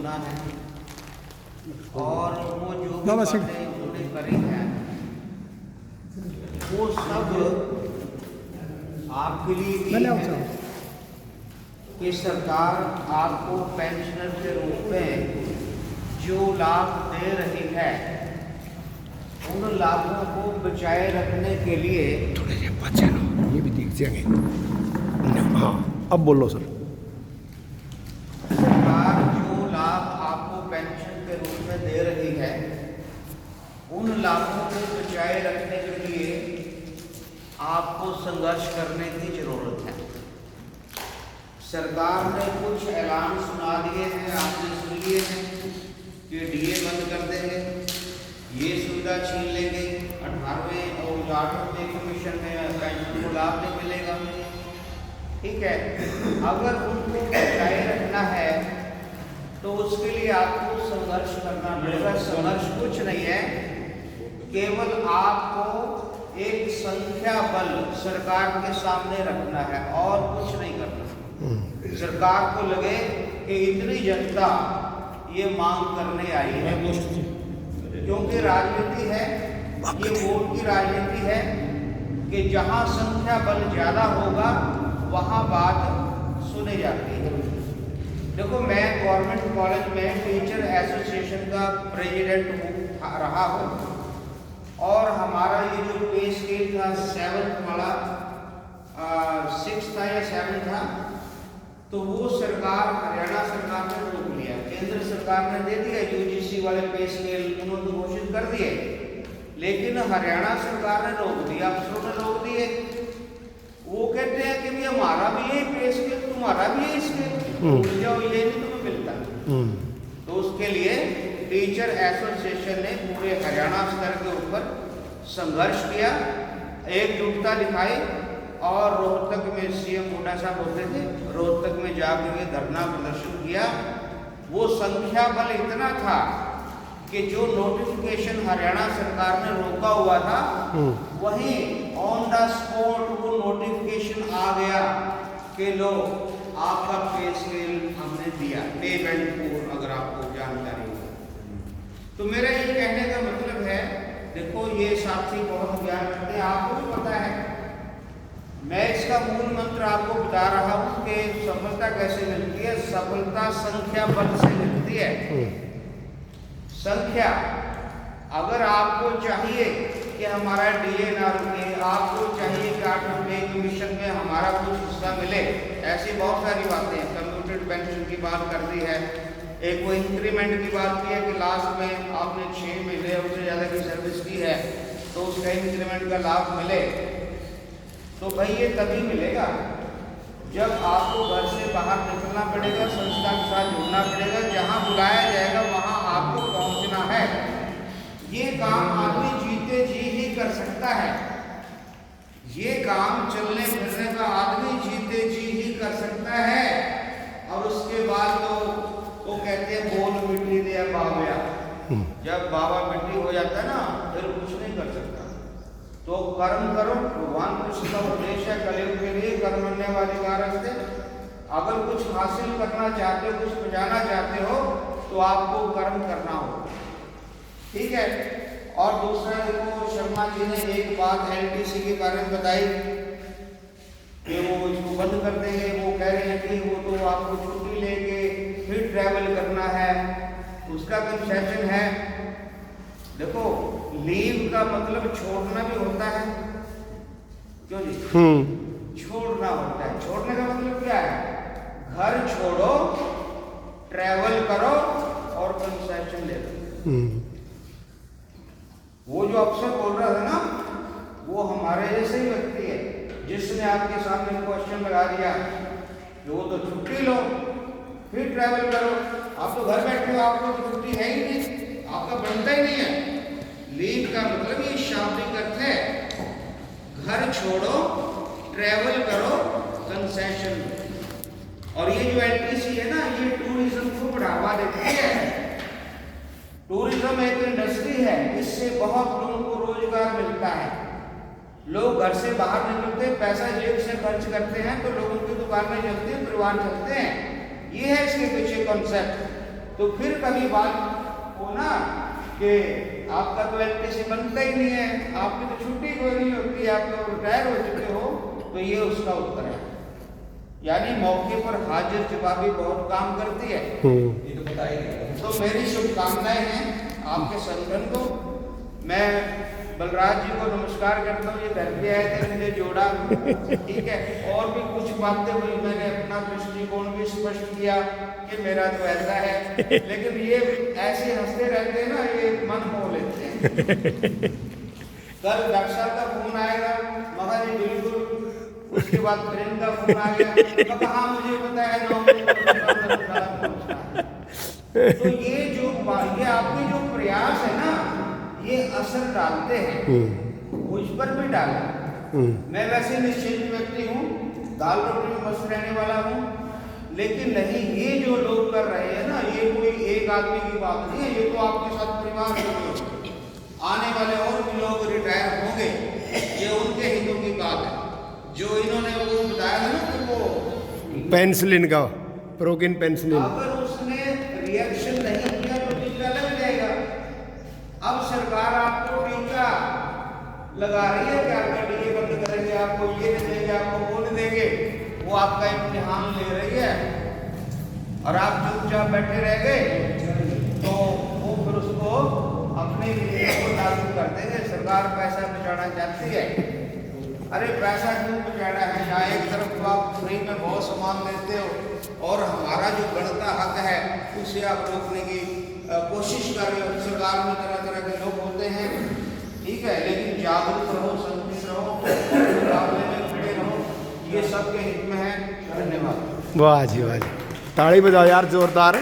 सुना है और वो जो भी बातें उन्होंने करी हैं वो सब आपके लिए भी है कि सरकार आपको पेंशनर के रूप में जो लाभ दे रही है उन लाभों को बचाए रखने के लिए थोड़े से बचे लो, ये भी दिख जाएंगे। हाँ अब बोलो सर। सरकार जो लाभ आपको पेंशन के रूप में दे रही है उन लाभों को बचाए रखने के लिए आपको संघर्ष करने की जरूरत है। सरकार ने कुछ ऐलान सुना दिए हैं, आपने सुन लिए हैं कि डीए बंद कर देंगे, ये सुविधा छीन लेंगे, 18वें और 8वें कमीशन में पेंशन को लाभ नहीं मिलेगा। ठीक है, अगर उनको बचाए रखना है तो उसके लिए आपको संघर्ष करना पड़ेगा। संघर्ष कुछ नहीं है, केवल आपको एक संख्या बल सरकार के सामने रखना है और कुछ नहीं करना। सरकार को लगे कि इतनी जनता ये मांग करने आई है, क्योंकि राजनीति है, ये वोट की राजनीति है कि जहां संख्या बल ज्यादा होगा वहां बात सुनी जाती है। देखो, मैं गवर्नमेंट कॉलेज में टीचर एसोसिएशन का प्रेसिडेंट रहा हूँ और हमारा ये जो पे स्केल था 7th वाला 6 था या 7 था, तो वो सरकार हरियाणा सरकार ने रोक लिया। केंद्र सरकार ने दे दिया यूजीसी वाले पे स्केल, उन्होंने घोषित कर दिए, लेकिन हरियाणा सरकार ने रोक दिया, अफसरों ने रोक दिए। वो कहते हैं कि भी हमारा भी यही पे स्केल, तुम्हारा भी यही स्केल, जाओ, ये नहीं तुम्हें मिलता। तो उसके लिए टीचर एसोसिएशन ने पूरे हरियाणा स्तर के ऊपर संघर्ष किया, एकजुटता दिखाई और रोहतक में सीएम हुड्डा साहब होते थे, रोहतक में जाकर के धरना प्रदर्शन किया। वो संख्या बल इतना था कि जो नोटिफिकेशन हरियाणा सरकार ने रोका हुआ था वहीं ऑन द स्पॉट वो नोटिफिकेशन आ गया कि लो आपका पे स्केल हमने दिया, पे बैंड 4, अगर आपको जानकारी हो। तो मेरा ये कहने का मतलब है, देखो ये साथी बहुत ज्ञान रखते हैं, आपको भी पता है। मैं इसका मूल मंत्र आपको बता रहा हूं कि सफलता कैसे मिलती है। सफलता संख्या बल से मिलती है। संख्या, अगर आपको चाहिए कि हमारा डीए ना रुके, आपको चाहिए कि 8वें कमीशन में हमारा कुछ हिस्सा मिले, ऐसी बहुत सारी बातें हैं। कम्यूटेड पेंशन की बात कर दी है, एक वो इंक्रीमेंट की बात की है कि लास्ट में आपने 6 महीने उससे ज़्यादा की सर्विस की है तो उसका इंक्रीमेंट का लाभ मिले। तो भाई ये तभी मिलेगा जब आपको घर से बाहर निकलना पड़ेगा, संस्था के साथ जुड़ना पड़ेगा, जहाँ बुलाया जाएगा वहाँ आपको पहुँचना है। ये काम आदमी जीते जी ही कर सकता है। ये काम चलने फिरने का आदमी जीते जी ही कर सकता है। और उसके बाद तो वो कहते हैं बोल मिट्टी दे बाबा, जब बाबा मिट्टी हो जाता है ना फिर कुछ नहीं कर सकता। तो कर्म करो, भगवान कृष्ण का उपदेश है कलयुग के लिए, कर्मण्य वाली कारक से। अगर कुछ हासिल करना चाहते हो, कुछ बचाना चाहते हो तो आपको कर्म करना हो, ठीक है। और दूसरा, देखो शर्मा जी ने एक बात एलटीसी के बारे में बताई कि वो इसको बंद कर देंगे। वो कह रहे हैं कि वो तो आपको छुट्टी लेके फिर ट्रैवल करना है, उसका कंसेशन है। देखो, लीव का मतलब छोड़ना भी होता है, क्यों जी? छोड़ना होता है। छोड़ने का मतलब क्या है? घर छोड़ो, ट्रैवल करो और कंसेशन ले लो। वो जो अफसर बोल रहा था ना, वो हमारे जैसे ही व्यक्ति है जिसने आपके सामने क्वेश्चन लगा दिया कि वो तो छुट्टी लो फिर ट्रैवल करो। आप तो घर बैठे हो, आपको तो छुट्टी है ही नहीं, आपका बनता ही नहीं है। लीव का मतलब ये शाब्दिक अर्थ है, घर छोड़ो, ट्रैवल करो, कंसेशन। और ये जो एलटीसी है ना, ये टूरिज्म को बढ़ावा देती है। टूरिज्म एक इंडस्ट्री है, इससे बहुत लोगों को रोजगार मिलता है। लोग घर से बाहर निकलते हैं, पैसा जेब से खर्च करते हैं तो लोगों की दुकानें चलती हैं, परिवार चलते हैं। ये है इसके पीछे कॉन्सेप्ट। तो फिर कभी बात हो ना कि आपका तो इलेक्ट्रिशियन बनता ही नहीं है, आपकी तो छुट्टी कोई नहीं होती, आप तो रिटायर हो चुके हो, तो ये उसका उत्तर है। यानी मौके पर हाजिर जवाबी बहुत काम करती है। ये तो बताइए। तो मेरी शुभकामनाएं हैं आपके संगठन को। मैं बलराज जी को नमस्कार करता हूँ, ये घर पे आए थे, मुझे जोड़ा, ठीक है। और भी कुछ बातें हुई, मैंने अपना दृष्टिकोण भी स्पष्ट किया कि मेरा तो ऐसा है, लेकिन ये ऐसे हंसते रहते हैं ना, ये मन मोह लेते हैं। कल डॉक्टर साहब का फोन आएगा, मगर जी बिल्कुल, उसके बाद ट्रेन का फोन आ गया, कहा मुझे पता है 9 बजे पहुंचना है। तो ये आपके जो प्रयास है ना, ये असर डालते हैं, मुझ पर भी डाला। मैं वैसे निश्चित व्यक्ति हूँ, दाल रोटी में मस्त रहने वाला हूँ, लेकिन नहीं, ये जो लोग कर रहे हैं ना, ये कोई एक आदमी की बात नहीं है, ये तो आपके साथ परिवार में आने वाले और भी लोग रिटायर होंगे, ये उनके हितों की बात है। जो इन्होंने वो बताया है ना कि वो पेंसिलिन का प्रोकिन पेंसिलिन, अगर उसने रिएक्शन नहीं किया तो टीका लग जाएगा। अब सरकार आपको टीका लगा रही है कि आपका डीए बंद करेंगे, आपको ये नहीं देंगे, आपको वो नहीं देंगे, वो आपका इम्तिहान ले रही है और आप चुपचाप बैठे रह गए, तो वो फिर उसको अपने लिए लागू कर देंगे। सरकार पैसा बचाना चाहती है। अरे पैसा क्यों बचाना है? यहाँ एक तरफ तो आप फ्री में बहुत सामान लेते हो और हमारा जो गणता हक है उसे आप रोकने की कोशिश कर रहे हो। सरकार में तरह तरह के लोग होते हैं, ठीक है, लेकिन जागरूक रहो, संतुष्ट रहो, मुकाबले में खड़े रहो, ये सबके हित में है। धन्यवाद। वाह जी वाह जी, ताड़ी बजाओ यार जोरदार।